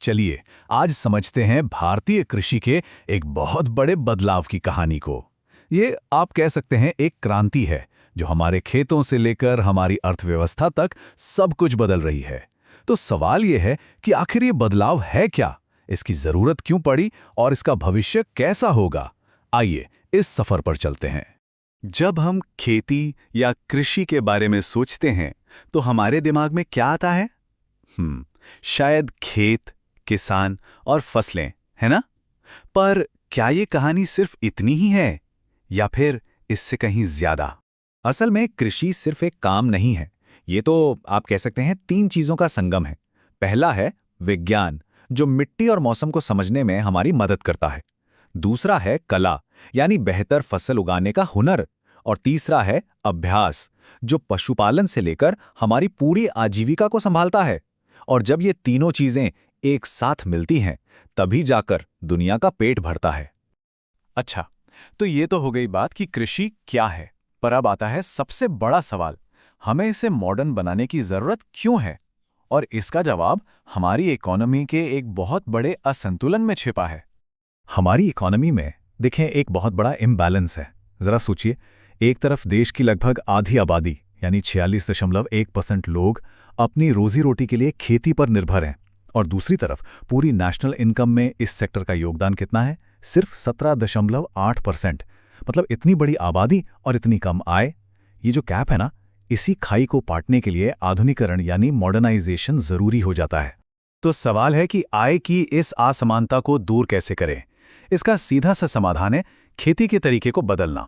चलिए आज समझते हैं भारतीय कृषि के एक बहुत बड़े बदलाव की कहानी को। ये आप कह सकते हैं एक क्रांति है जो हमारे खेतों से लेकर हमारी अर्थव्यवस्था तक सब कुछ बदल रही है। तो सवाल ये है कि आखिर ये बदलाव है क्या, इसकी जरूरत क्यों पड़ी और इसका भविष्य कैसा होगा। आइए इस सफर पर चलते हैं। जब हम खेती या कृषि के बारे में सोचते हैं तो हमारे दिमाग में क्या आता है? शायद खेत, किसान और फसलें, है ना? पर क्या ये कहानी सिर्फ इतनी ही है या फिर इससे कहीं ज्यादा? असल में कृषि सिर्फ एक काम नहीं है, ये तो आप कह सकते हैं 3 चीजों का संगम है। पहला है विज्ञान, जो मिट्टी और मौसम को समझने में हमारी मदद करता है। दूसरा है कला, यानी बेहतर फसल उगाने का हुनर। और तीसरा है अभ्यास, जो पशुपालन से लेकर हमारी पूरी आजीविका को संभालता है। और जब ये तीनों चीजें एक साथ मिलती हैं, तभी जाकर दुनिया का पेट भरता है। अच्छा, तो ये तो हो गई बात कि कृषि क्या है, पर अब आता है सबसे बड़ा सवाल, हमें इसे मॉडर्न बनाने की जरूरत क्यों है? और इसका जवाब हमारी इकोनॉमी के एक बहुत बड़े असंतुलन में छिपा है। हमारी इकोनॉमी में देखें एक बहुत बड़ा इम्बैलेंस है। जरा सोचिए, एक तरफ देश की लगभग आधी आबादी यानी 46.1% लोग अपनी रोजी रोटी के लिए खेती पर निर्भर हैं, और दूसरी तरफ पूरी नेशनल इनकम में इस सेक्टर का योगदान कितना है? सिर्फ 17.8%। मतलब इतनी बड़ी आबादी और इतनी कम आय। ये जो गैप है ना, इसी खाई को पाटने के लिए आधुनिकरण यानी मॉडर्नाइजेशन जरूरी हो जाता है। तो सवाल है कि आय की इस असमानता को दूर कैसे करें? इसका सीधा सा समाधान है खेती के तरीके को बदलना।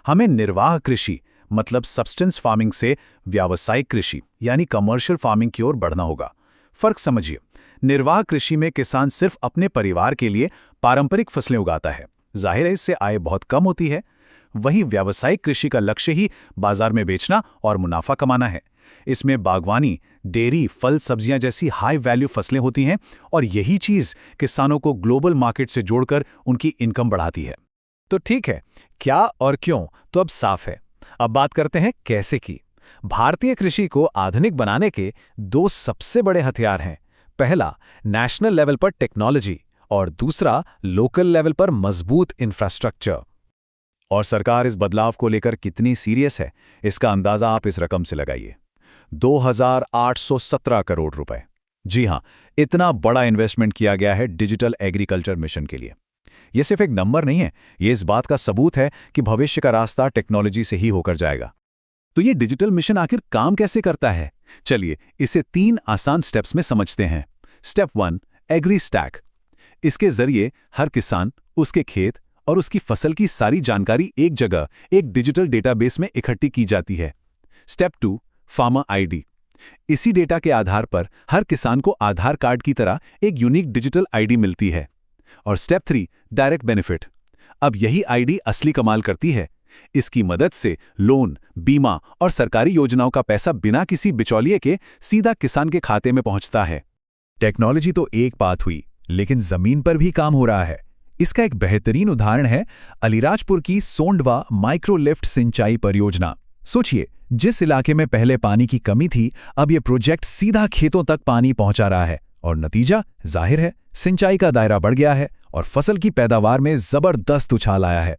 हमें निर्वाह कृषि मतलब सब्सटेंस फार्मिंग से व्यावसायिक कृषि यानी कमर्शियल फार्मिंग की ओर बढ़ना होगा। फर्क समझिए, निर्वाह कृषि में किसान सिर्फ अपने परिवार के लिए पारंपरिक फसलें उगाता है, जाहिर है इससे आय बहुत कम होती है। वहीं व्यावसायिक कृषि का लक्ष्य ही बाजार में बेचना और मुनाफा कमाना है। इसमें बागवानी, डेयरी, फल सब्जियां जैसी हाई वैल्यू फसलें होती हैं, और यही चीज किसानों को ग्लोबल मार्केट से जोड़कर उनकी इनकम बढ़ाती है। तो ठीक है, क्या और क्यों तो अब साफ है। अब बात करते हैं कैसे की। भारतीय कृषि को आधुनिक बनाने के 2 सबसे बड़े हथियार हैं। पहला नेशनल लेवल पर टेक्नोलॉजी और दूसरा लोकल लेवल पर मजबूत इंफ्रास्ट्रक्चर। और सरकार इस बदलाव को लेकर कितनी सीरियस है, इसका अंदाजा आप इस रकम से लगाइए, 2817 करोड़ रुपए। जी हां, इतना बड़ा इन्वेस्टमेंट किया गया है डिजिटल एग्रीकल्चर मिशन के लिए। यह सिर्फ एक नंबर नहीं है, यह इस बात का सबूत है कि भविष्य का रास्ता टेक्नोलॉजी से ही होकर जाएगा। तो ये डिजिटल मिशन आखिर काम कैसे करता है? चलिए इसे 3 आसान स्टेप्स में समझते हैं। Step 1, agri stack. इसके जरिए हर किसान, उसके खेत और उसकी फसल की सारी जानकारी एक जगह एक डिजिटल डेटाबेस में इकट्ठी की जाती है। Step 2, farmer ID. इसी डेटा के आधार पर हर किसान को आधार कार्ड की तरह एक यूनिक डिजिटल आईडी मिलती है। और स्टेप 3, डायरेक्ट बेनिफिट। अब यही आईडी असली कमाल करती है। इसकी मदद से लोन, बीमा और सरकारी योजनाओं का पैसा बिना किसी बिचौलिए के सीधा किसान के खाते में पहुंचता है। टेक्नोलॉजी तो एक बात हुई, लेकिन जमीन पर भी काम हो रहा है। इसका एक बेहतरीन उदाहरण है अलीराजपुर की सोंडवा माइक्रोलिफ्ट सिंचाई परियोजना। सोचिए, जिस इलाके में पहले पानी की कमी थी, अब यह प्रोजेक्ट सीधा खेतों तक पानी पहुंचा रहा है, और नतीजा जाहिर है, सिंचाई का दायरा बढ़ गया है और फसल की पैदावार में जबरदस्त उछाल आया है।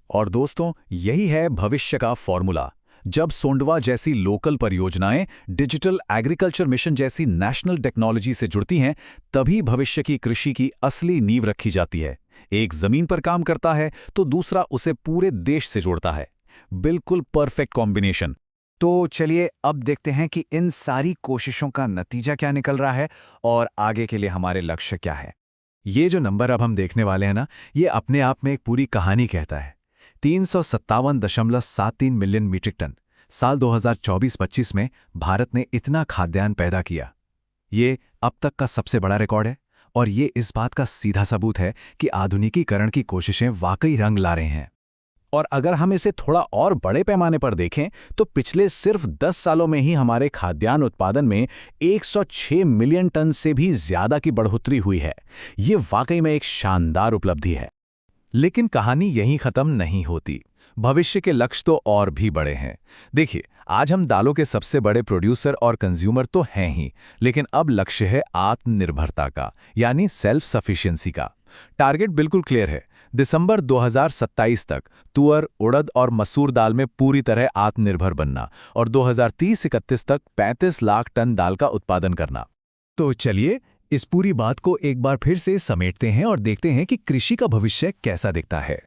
और दोस्तों, यही है भविष्य का फॉर्मूला। जब सोंडवा जैसी लोकल परियोजनाएं डिजिटल एग्रीकल्चर मिशन जैसी नेशनल टेक्नोलॉजी से जुड़ती हैं, तभी भविष्य की कृषि की असली नींव रखी जाती है। एक जमीन पर काम करता है तो दूसरा उसे पूरे देश से जोड़ता है। बिल्कुल परफेक्ट कॉम्बिनेशन। तो चलिए अब देखते हैं कि इन सारी कोशिशों का नतीजा क्या निकल रहा है और आगे के लिए हमारे लक्ष्य क्या है। ये जो नंबर अब हम देखने वाले हैं ना, ये अपने आप में एक पूरी कहानी कहता है। 357.73 मिलियन मीट्रिक टन साल 2024-25 में भारत ने इतना खाद्यान्न पैदा किया। ये अब तक का सबसे बड़ा रिकॉर्ड है, और ये इस बात का सीधा सबूत है कि आधुनिकीकरण की कोशिशें वाकई रंग ला रहे हैं। और अगर हम इसे थोड़ा और बड़े पैमाने पर देखें तो पिछले सिर्फ 10 सालों में ही हमारे खाद्यान्न उत्पादन में 106 मिलियन टन से भी ज्यादा की बढ़ोतरी हुई है। ये वाकई में एक शानदार उपलब्धि है। लेकिन कहानी यहीं खत्म नहीं होती। भविष्य के लक्ष्य तो और भी बड़े हैं। देखिए, आज हम दालों के सबसे बड़े प्रोड्यूसर और कंज्यूमर तो हैं ही, लेकिन अब लक्ष्य है आत्मनिर्भरता का, यानी सेल्फ सफिशिएंसी का। टारगेट बिल्कुल क्लियर है। दिसंबर 2027 तक तुअर, उड़द और मसूर दाल में पूरी तरह आत्मनिर्भर बनना और 2030-31 तक 35 लाख टन दाल का उत्पादन करना। तो चलिए इस पूरी बात को एक बार फिर से समेटते हैं और देखते हैं कि कृषि का भविष्य कैसा दिखता है।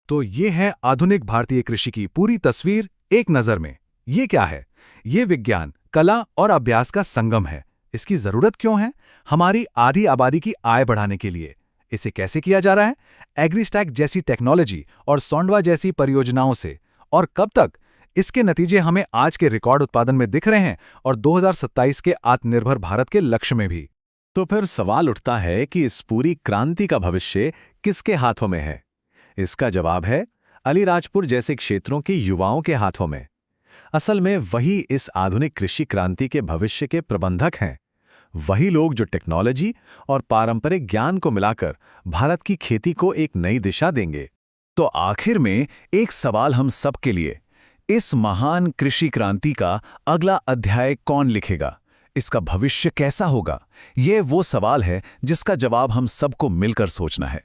तो ये है आधुनिक भारतीय कृषि की पूरी तस्वीर एक नज़र में। ये क्या है? ये विज्ञान, कला और अभ्यास का संगम है। इसकी जरूरत क्यों है? हमारी आधी आबादी की आय बढ़ाने के लिए। इसे कैसे किया जा रहा है? एग्रीस्टैक जैसी टेक्नोलॉजी और सोंडवा जैसी परियोजनाओं से। और कब तक? इसके नतीजे हमें आज के रिकॉर्ड उत्पादन में दिख रहे हैं और 2027 के आत्मनिर्भर भारत के लक्ष्य में भी। तो फिर सवाल उठता है कि इस पूरी क्रांति का भविष्य किसके हाथों में है? इसका जवाब है अलीराजपुर जैसे क्षेत्रों के युवाओं के हाथों में। असल में वही इस आधुनिक कृषि क्रांति के भविष्य के प्रबंधक हैं। वही लोग जो टेक्नोलॉजी और पारंपरिक ज्ञान को मिलाकर भारत की खेती को एक नई दिशा देंगे। तो आखिर में एक सवाल हम सबके लिए, इस महान कृषि क्रांति का अगला अध्याय कौन लिखेगा? इसका भविष्य कैसा होगा? ये वो सवाल है जिसका जवाब हम सबको मिलकर सोचना है।